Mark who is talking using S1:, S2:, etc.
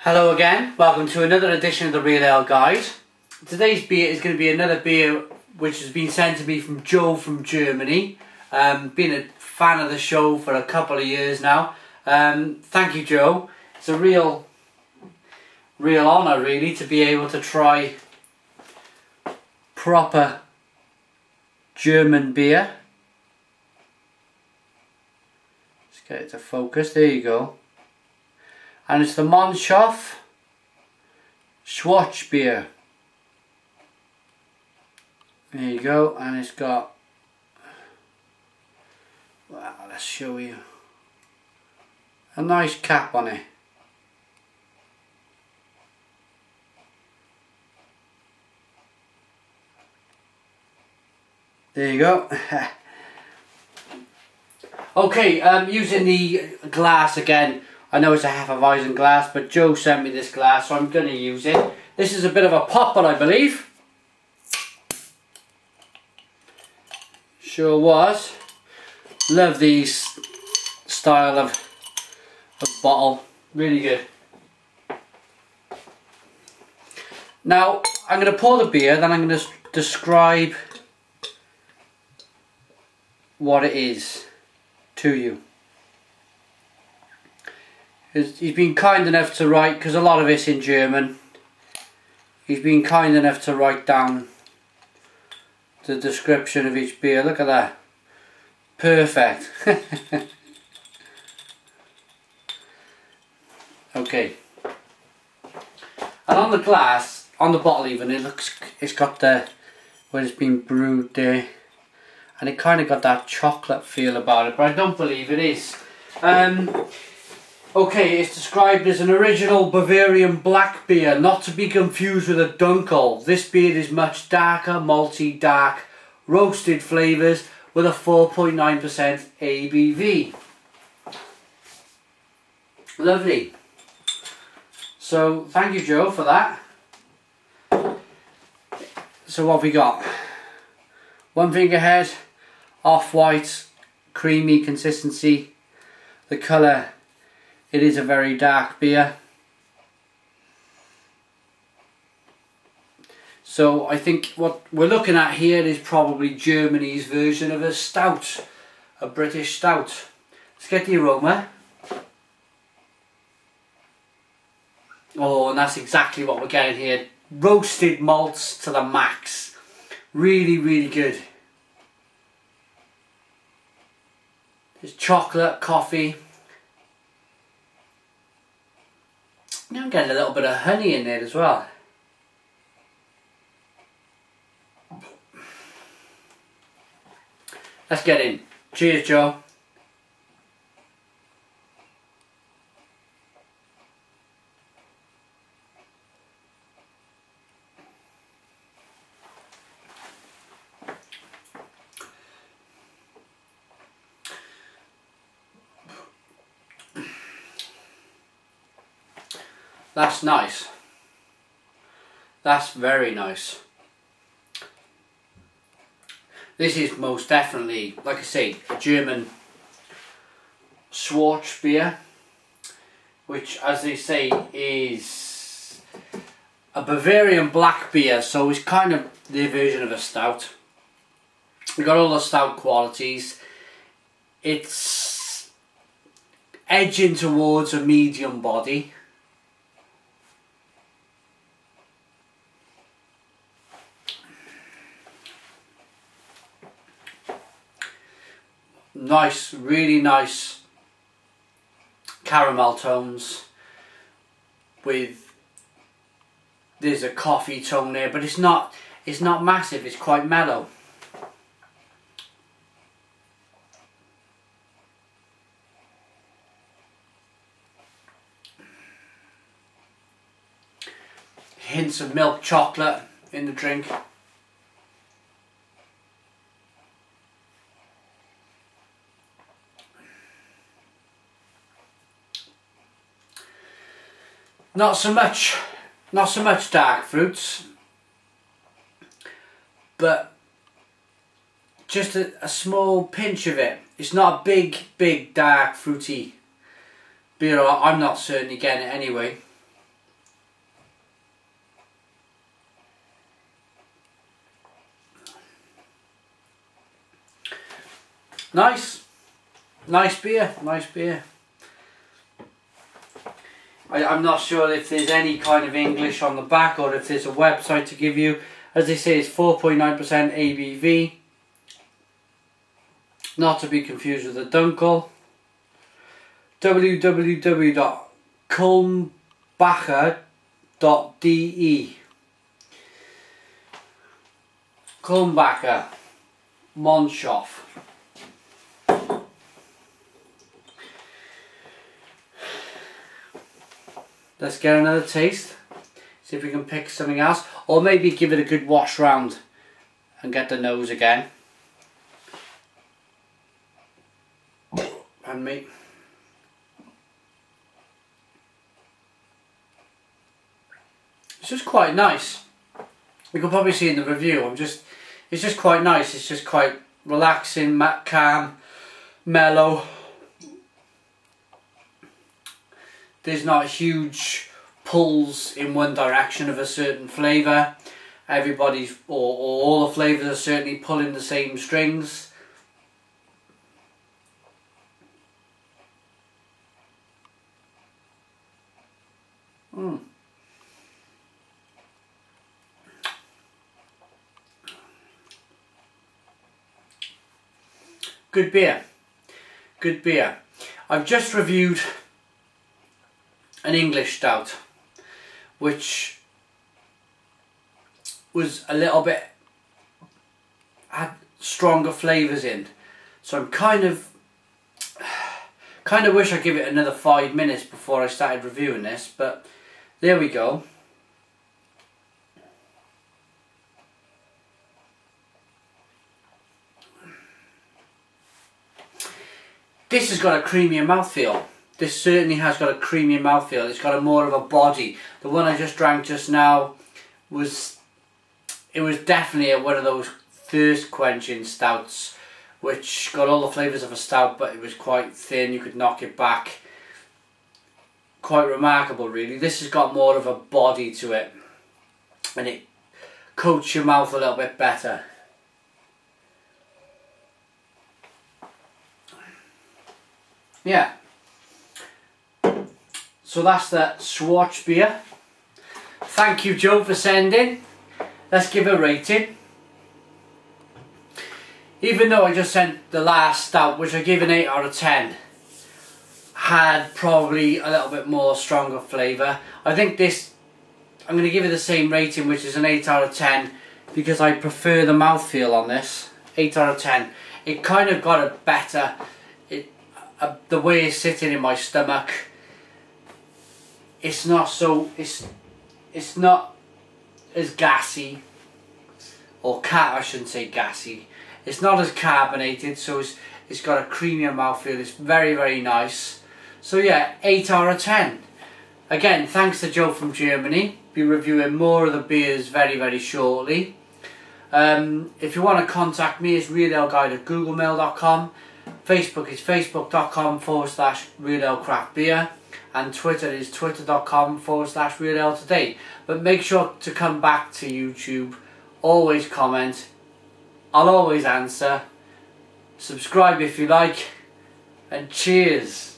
S1: Hello again, welcome to another edition of the Real Ale Guide. Today's beer is going to be another beer which has been sent to me from Joe from Germany. Been a fan of the show for a couple of years now. Thank you, Joe. It's a real honour really to be able to try proper German beer. Let's get it to focus, there you go. And it's the Monchshof Schwarzbier. There you go, and it's got, well, let's show you, a nice cap on it. There you go. Okay, using the glass again. I know it's a Hefeweizen glass, but Joe sent me this glass, so I'm going to use it. This is a bit of a popper, I believe. Sure was. Love these style of bottle. Really good. Now, I'm going to pour the beer, then I'm going to describe what it is to you. He's been kind enough to write, because a lot of it's in German, he's been kind enough to write down the description of each beer. Look at that. Perfect. Okay. And on the glass, on the bottle even, it's got the, where it's been brewed there, and it kind of got that chocolate feel about it, but I don't believe it is. Okay, it's described as an original Bavarian black beer, not to be confused with a Dunkel. This beer is much darker, malty, dark, roasted flavours with a 4.9% ABV. Lovely. So, thank you, Joe, for that. So what have we got? One finger head, off-white, creamy consistency. The colour, it is a very dark beer. So I think what we're looking at here is probably Germany's version of a stout, a British stout. Let's get the aroma. Oh, and that's exactly what we're getting here. Roasted malts to the max. Really, really good. There's chocolate, coffee. Now I'm getting a little bit of honey in there as well. Let's get in. Cheers, Joe. That's nice. That's very nice. This is most definitely, like I say, a German Schwarzbier, which, as they say, is a Bavarian black beer, so it's kind of their version of a stout. We've got all the stout qualities. It's edging towards a medium body. Nice, really nice caramel tones with, there's a coffee tone there, but it's not massive, it's quite mellow. Hints of milk chocolate in the drink. Not so much dark fruits, but just a small pinch of it. It's not a big dark fruity beer. I'm not certainly getting it anyway. Nice. Nice beer. Nice beer. I'm not sure if there's any kind of English on the back or if there's a website to give you. As they say, it's 4.9% ABV. Not to be confused with the Dunkel. www.kulmbacher.de. Kulmbacher Monchshof. Let's get another taste. See if we can pick something else. Or maybe give it a good wash round and get the nose again. And me. It's just quite nice. You can probably see in the review. It's just quite nice. It's just quite relaxing, calm, mellow. There's not huge pulls in one direction of a certain flavour. Everybody's, or all the flavours are certainly pulling the same strings. Good beer. Good beer. I've just reviewed an English stout, which was a little bit, had stronger flavours in. So I'm kind of wish I'd give it another 5 minutes before I started reviewing this, but there we go. This has got a creamier mouthfeel. This certainly has got a creamier mouthfeel. It's got a more of a body. The one I just drank just now was definitely one of those thirst quenching stouts, which got all the flavours of a stout, but it was quite thin. You could knock it back. Quite remarkable, really. This has got more of a body to it, and it coats your mouth a little bit better. Yeah. So that's the Schwarzbier. Thank you, Joe, for sending. Let's give a rating. Even though I just sent the last stout, which I gave an 8 out of 10, had probably a little bit more stronger flavour. I think this, I'm going to give it the same rating, which is an 8 out of 10, because I prefer the mouthfeel on this. 8 out of 10. It kind of got a better, the way it's sitting in my stomach. It's not so, it's not as gassy, or I shouldn't say gassy. It's not as carbonated, so it's got a creamier mouthfeel. It's very, very nice. So yeah, 8 out of 10. Again, thanks to Joe from Germany. Be reviewing more of the beers very, very shortly. If you want to contact me, it's realaleguide@googlemail.com. Facebook is facebook.com/realaleCraftBeer. And Twitter is twitter.com/realaletoday. But make sure to come back to YouTube. Always comment. I'll always answer. Subscribe if you like. And cheers.